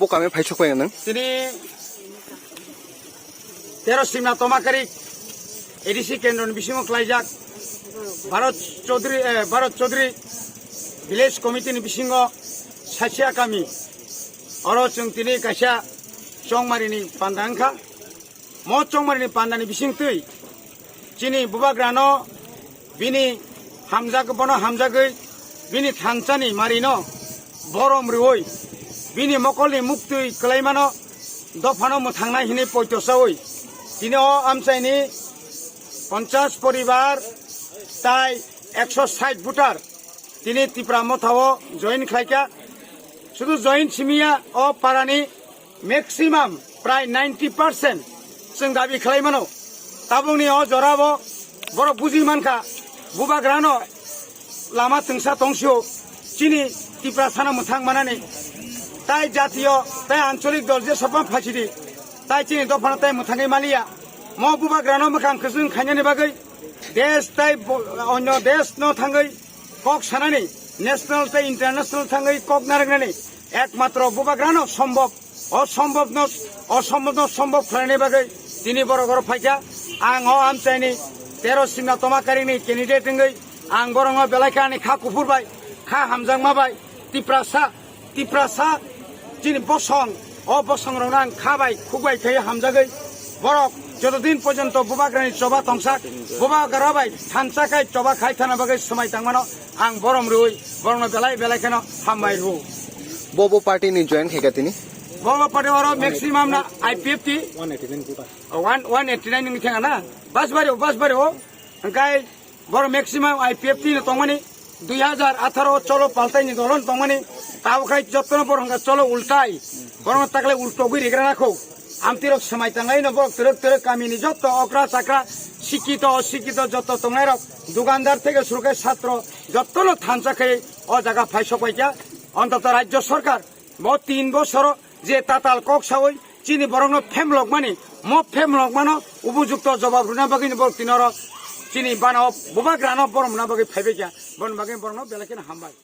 Bokame Paisok Wayan. Sini 13 Simna Tomakarik Edisi Kendron Bishimo Klaijak Bharat Chaudhary Village Committee ni Bishingo Sasya Kami Oro Chungtini Kasha Chongmarini Pandangka Mo Chongmarini Pandani Bishing Tui Chini Bubagrano Bini Hamzak Bono Hamzagui Bini Thansani Marino Borom Ruoi Bini Mokoli Muktui Klaimano Dofano Mutangna Hini Poitosawui Tino Amsaini 50 পরিবার তাই 160 voter তিনি Tripura মথাও join খাইকা শুধু join সিমিয়া ও পারানি maximum প্রায় 90% जों दाबि खालामनो ताबुंनि अ जराबो बर बुजि मानखा बुबाग्रानो लामा तंसा तंसियो चिनि त्रिपुरा साना मोथां मानानै ताई जातीय ताई आंचलिक दल जे सपा फासिदि ताई चिनि दफाना ताई मोथाङै मालिया म बुबाग्रानो मोखां खोजों खायनानि बागै देश ताई अन्य देश न थाङै कक सानानै नेशनल ताई इन्टारनेशनल थाङै कक नारगनानै एकमात्र बुबाग्रानो सम्भव असम्भव सम्भव खालामनायनि बागै दिनै बर' गर फाइका आं आमचाइनि 13 सिमना तमाकारिनि केन्डिडेट दङै आं बरङ बेलायखानि खा कुफुरबाय खा हामजांमाबाय तिप्रासा दिनै बसं बसं रंना आं खाबाय खुबाय थायो हामजागै बरक যতদিন পর্যন্ত বুবাগ্রানি চবা তংসাক বুবাগ্রাবাই থানসাকাই চবা খাই থানা বাগै समाय थांमानो आं बरम रुई बरङ बेलायखानो हामबाय रु Bobo Party ni join Hegatini. Bobo Party oro maximum na IPFT 189 ni thanga na bas bari o angkai bor maximum IPFT ni tongmani 2018 cholo paltai ni dolon tongmani taw khai jotno bor hanga cholo ultai borong takle ulto gui regra rakho amtirok samai tangai no bor terek kami ni jotto okra sakra শিক্ষিত যত তংনাই rock দোকানদার থেকে শুরু করে ছাত্র যতনো থানসা খেয়ে ও জায়গা ফাইসক পাইকা অন্তত রাজ্য সরকার 3 বছর যে তাতাল কক সাওই চিনি বরং ফেমলক মানে ফেমলক মানো উপযুক্ত জবাব রুনা বাগিনি বর তিনর চিনি বানাও বুবাগ্রানো বরম না বাগি ফাইবেকা বন বাগি বরং বেলাকেন হামবাই